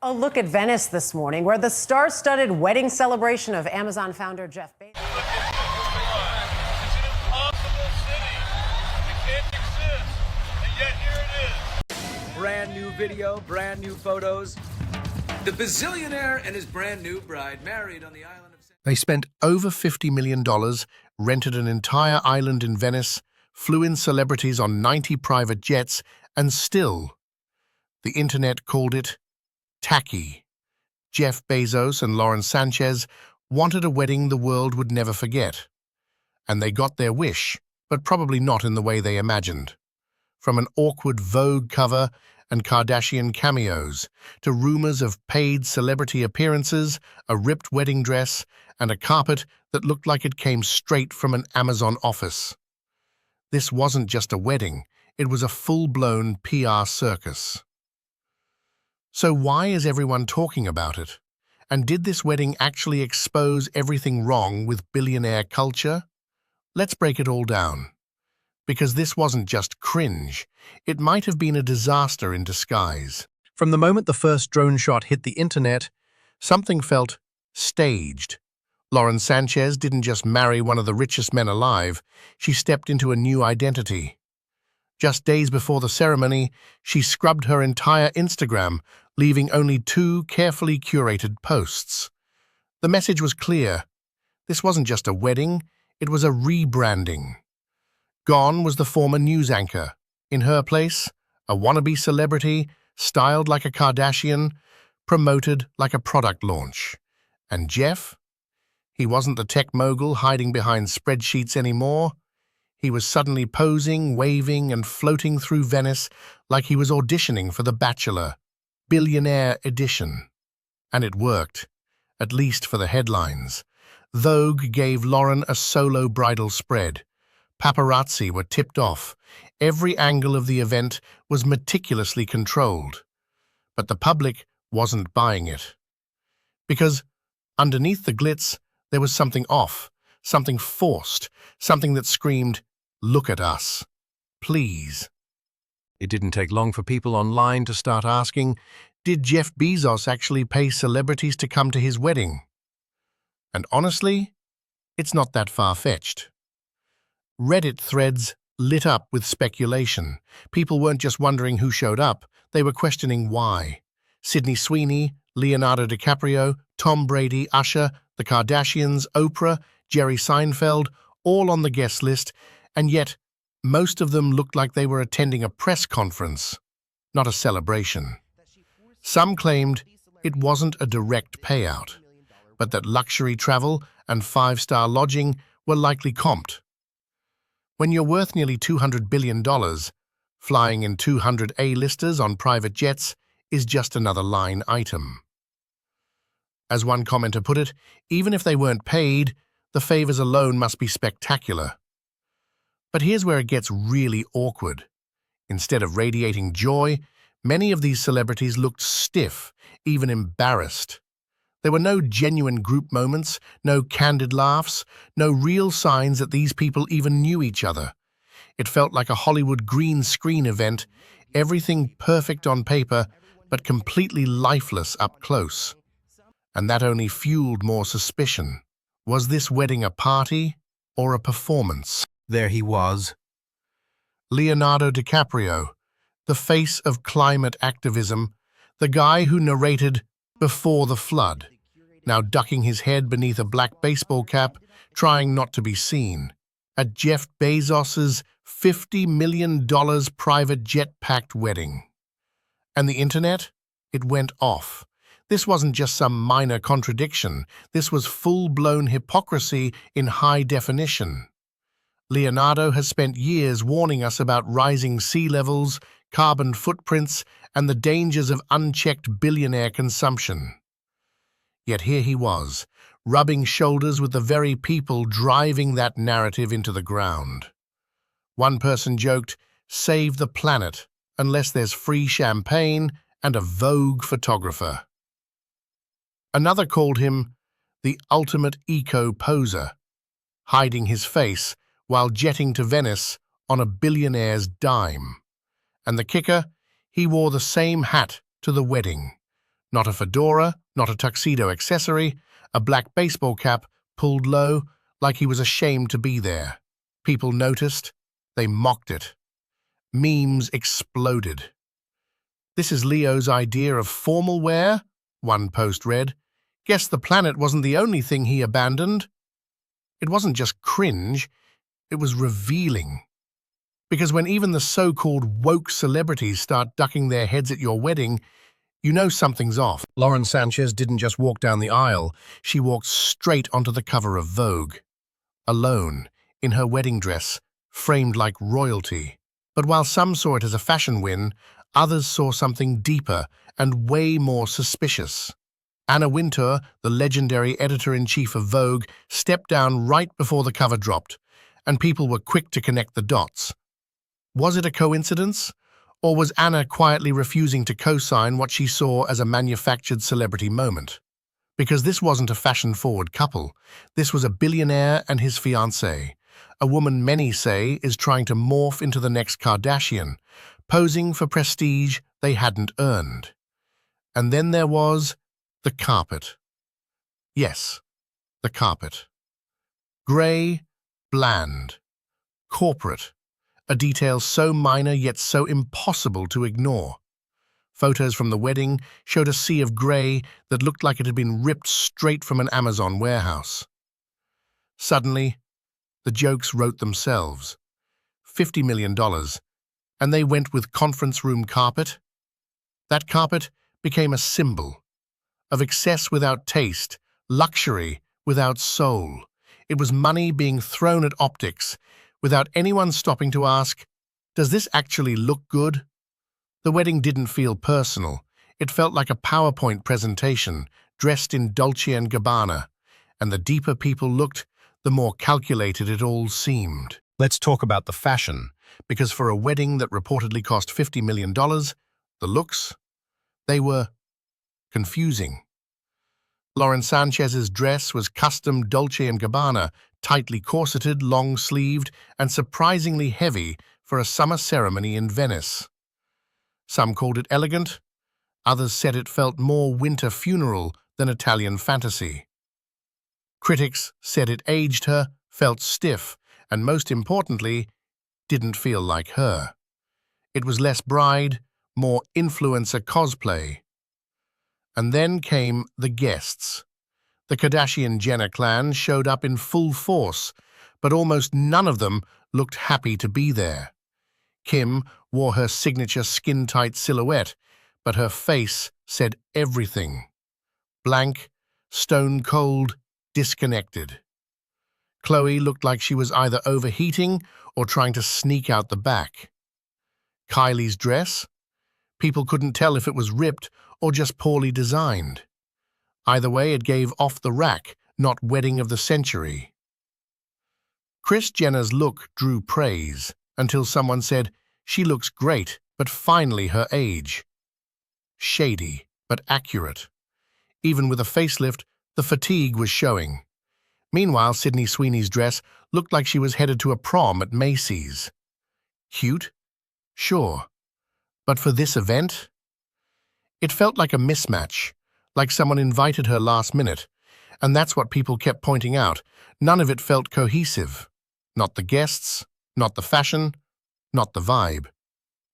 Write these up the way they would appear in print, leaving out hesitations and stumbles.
A look at Venice this morning, where the star-studded wedding celebration of Amazon founder Jeff Bezos. It's an impossible city. It can't exist. And yet here it is. Brand new video, brand new photos. The Billionaire and his brand new bride married on the island of... They spent over $50 million, rented an entire island in Venice, flew in celebrities on 90 private jets, and still, the internet called it tacky. Jeff Bezos and Lauren Sánchez wanted a wedding the world would never forget. And they got their wish, but probably not in the way they imagined. From an awkward Vogue cover and Kardashian cameos, to rumors of paid celebrity appearances, a ripped wedding dress, and a carpet that looked like it came straight from an Amazon office. This wasn't just a wedding, it was a full-blown PR circus. So why is everyone talking about it? And did this wedding actually expose everything wrong with billionaire culture? Let's break it all down. Because this wasn't just cringe, it might have been a disaster in disguise. From the moment the first drone shot hit the internet, something felt staged. Lauren Sánchez didn't just marry one of the richest men alive, she stepped into a new identity. Just days before the ceremony, she scrubbed her entire Instagram, leaving only 2 carefully curated posts. The message was clear. This wasn't just a wedding, it was a rebranding. Gone was the former news anchor. In her place, a wannabe celebrity, styled like a Kardashian, promoted like a product launch. And Jeff? He wasn't the tech mogul hiding behind spreadsheets anymore. He was suddenly posing, waving, and floating through Venice like he was auditioning for The Bachelor, Billionaire edition. And it worked, at least for the headlines. Vogue gave Lauren a solo bridal spread. Paparazzi were tipped off. Every angle of the event was meticulously controlled. But the public wasn't buying it. Because underneath the glitz, there was something off, something forced, something that screamed, "Look at us. Please." It didn't take long for people online to start asking, did Jeff Bezos actually pay celebrities to come to his wedding? And honestly, it's not that far-fetched. Reddit threads lit up with speculation. People weren't just wondering who showed up, they were questioning why. Sydney Sweeney, Leonardo DiCaprio, Tom Brady, Usher, the Kardashians, Oprah, Jerry Seinfeld, all on the guest list, and yet most of them looked like they were attending a press conference, not a celebration. Some claimed it wasn't a direct payout, but that luxury travel and 5-star lodging were likely comped. When you're worth nearly $200 billion, flying in 200 A-listers on private jets is just another line item. As one commenter put it, even if they weren't paid, the favors alone must be spectacular. But here's where it gets really awkward. Instead of radiating joy, many of these celebrities looked stiff, even embarrassed. There were no genuine group moments, no candid laughs, no real signs that these people even knew each other. It felt like a Hollywood green screen event, everything perfect on paper, but completely lifeless up close. And that only fueled more suspicion. Was this wedding a party or a performance? There he was. Leonardo DiCaprio, the face of climate activism, the guy who narrated Before the Flood, now ducking his head beneath a black baseball cap, trying not to be seen. At Jeff Bezos's $50 million private jet-packed wedding. And the internet? It went off. This wasn't just some minor contradiction. This was full-blown hypocrisy in high definition. Leonardo has spent years warning us about rising sea levels, carbon footprints, and the dangers of unchecked billionaire consumption. Yet here he was, rubbing shoulders with the very people driving that narrative into the ground. One person joked, "Save the planet, unless there's free champagne and a Vogue photographer." Another called him the ultimate eco-poser, hiding his face while jetting to Venice on a billionaire's dime. And the kicker, he wore the same hat to the wedding. Not a fedora, not a tuxedo accessory, a black baseball cap pulled low like he was ashamed to be there. People noticed. They mocked it. Memes exploded. "This is Leo's idea of formal wear," one post read. "Guess the planet wasn't the only thing he abandoned." It wasn't just cringe, it was revealing. Because when even the so-called woke celebrities start ducking their heads at your wedding, you know something's off. Lauren Sánchez didn't just walk down the aisle, she walked straight onto the cover of Vogue. Alone, in her wedding dress, framed like royalty. But while some saw it as a fashion win, others saw something deeper and way more suspicious. Anna Wintour, the legendary editor-in-chief of Vogue, stepped down right before the cover dropped, and people were quick to connect the dots. Was it a coincidence? Or was Anna quietly refusing to co-sign what she saw as a manufactured celebrity moment? Because this wasn't a fashion-forward couple. This was a billionaire and his fiancée, a woman many say is trying to morph into the next Kardashian, posing for prestige they hadn't earned. And then there was the carpet. Yes, the carpet. Grey, bland, corporate, a detail so minor yet so impossible to ignore. Photos from the wedding showed a sea of grey that looked like it had been ripped straight from an Amazon warehouse. Suddenly, the jokes wrote themselves. $50 million, and they went with conference room carpet. That carpet became a symbol of excess without taste, luxury without soul. It was money being thrown at optics, without anyone stopping to ask, does this actually look good? The wedding didn't feel personal. It felt like a PowerPoint presentation, dressed in Dolce & Gabbana, and the deeper people looked, the more calculated it all seemed. Let's talk about the fashion, because for a wedding that reportedly cost $50 million, the looks, they were confusing. Lauren Sanchez's dress was custom Dolce & Gabbana, tightly corseted, long-sleeved, and surprisingly heavy for a summer ceremony in Venice. Some called it elegant, others said it felt more winter funeral than Italian fantasy. Critics said it aged her, felt stiff, and most importantly, didn't feel like her. It was less bride, more influencer cosplay. And then came the guests. The Kardashian-Jenner clan showed up in full force, but almost none of them looked happy to be there. Kim wore her signature skin-tight silhouette, but her face said everything. Blank, stone-cold, disconnected. Khloe looked like she was either overheating or trying to sneak out the back. Kylie's dress? People couldn't tell if it was ripped or just poorly designed. Either way, it gave off the rack, not wedding of the century. Kris Jenner's look drew praise, until someone said, she looks great, but finally her age. Shady, but accurate. Even with a facelift, the fatigue was showing. Meanwhile, Sydney Sweeney's dress looked like she was headed to a prom at Macy's. Cute? Sure. But for this event? It felt like a mismatch, like someone invited her last minute, and that's what people kept pointing out. None of it felt cohesive. Not the guests, not the fashion, not the vibe.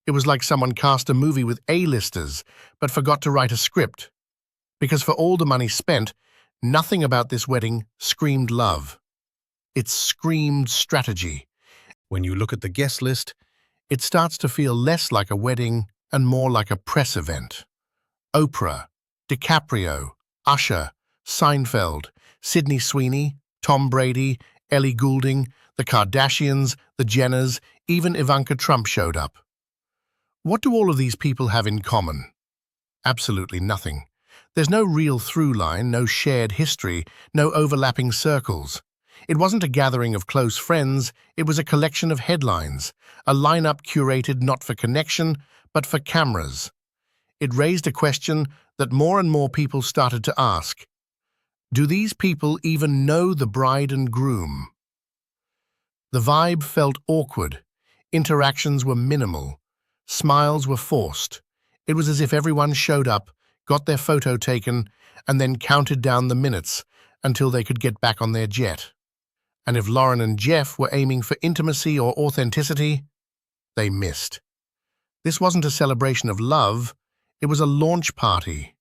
It was like someone cast a movie with A-listers, but forgot to write a script. Because for all the money spent, nothing about this wedding screamed love. It screamed strategy. When you look at the guest list, it starts to feel less like a wedding and more like a press event. Oprah, DiCaprio, Usher, Seinfeld, Sydney Sweeney, Tom Brady, Ellie Goulding, the Kardashians, the Jenners, even Ivanka Trump showed up. What do all of these people have in common? Absolutely nothing. There's no real through line, no shared history, no overlapping circles. It wasn't a gathering of close friends, it was a collection of headlines, a lineup curated not for connection, but for cameras. It raised a question that more and more people started to ask. Do these people even know the bride and groom? The vibe felt awkward. Interactions were minimal. Smiles were forced. It was as if everyone showed up, got their photo taken, and then counted down the minutes until they could get back on their jet. And if Lauren and Jeff were aiming for intimacy or authenticity, they missed. This wasn't a celebration of love, it was a launch party,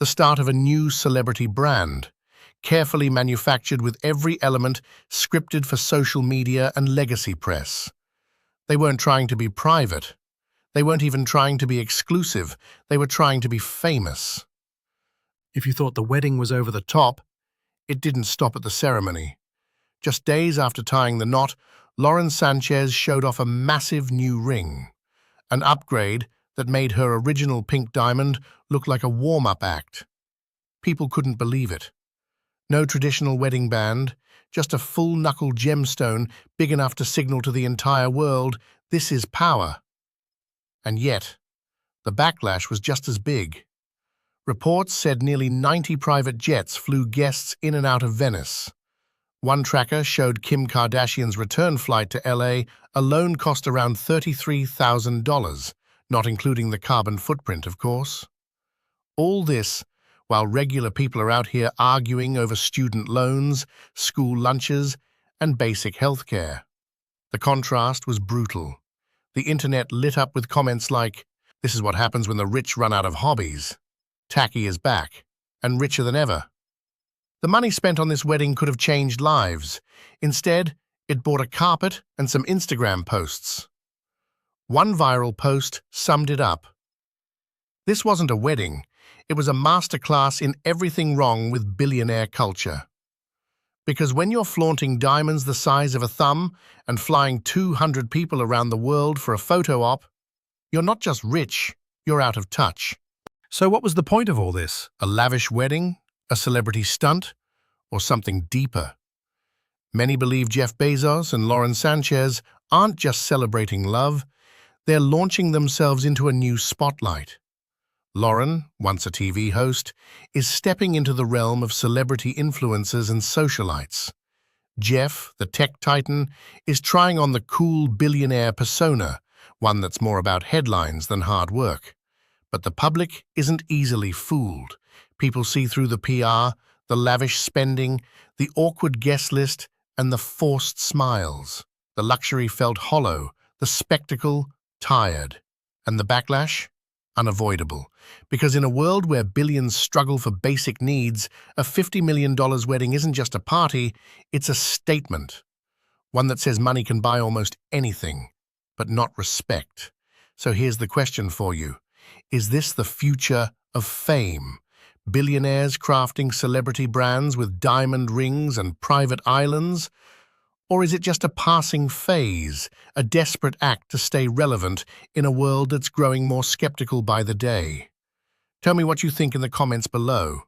the start of a new celebrity brand, carefully manufactured with every element scripted for social media and legacy press. They weren't trying to be private. They weren't even trying to be exclusive. They were trying to be famous. If you thought the wedding was over the top, it didn't stop at the ceremony. Just days after tying the knot, Lauren Sánchez showed off a massive new ring, an upgrade that made her original pink diamond look like a warm-up act. People couldn't believe it. No traditional wedding band, just a full-knuckle gemstone big enough to signal to the entire world, this is power. And yet, the backlash was just as big. Reports said nearly 90 private jets flew guests in and out of Venice. One tracker showed Kim Kardashian's return flight to LA alone cost around $33,000, not including the carbon footprint, of course. All this while regular people are out here arguing over student loans, school lunches, and basic health care. The contrast was brutal. The internet lit up with comments like, "This is what happens when the rich run out of hobbies. Tacky is back, and richer than ever." The money spent on this wedding could have changed lives. Instead, it bought a carpet and some Instagram posts. One viral post summed it up. This wasn't a wedding. It was a masterclass in everything wrong with billionaire culture. Because when you're flaunting diamonds the size of a thumb and flying 200 people around the world for a photo op, you're not just rich, you're out of touch. So what was the point of all this? A lavish wedding? A celebrity stunt? Or something deeper? Many believe Jeff Bezos and Lauren Sánchez aren't just celebrating love, they're launching themselves into a new spotlight. Lauren, once a TV host, is stepping into the realm of celebrity influencers and socialites. Jeff, the tech titan, is trying on the cool billionaire persona, one that's more about headlines than hard work. But the public isn't easily fooled. People see through the PR, the lavish spending, the awkward guest list, and the forced smiles. The luxury felt hollow, the spectacle tired, and the backlash unavoidable. Because in a world where billions struggle for basic needs, a $50 million wedding isn't just a party, it's a statement. One that says money can buy almost anything, but not respect. So here's the question for you. Is this the future of fame? Billionaires crafting celebrity brands with diamond rings and private islands? Or is it just a passing phase, a desperate act to stay relevant in a world that's growing more skeptical by the day? Tell me what you think in the comments below.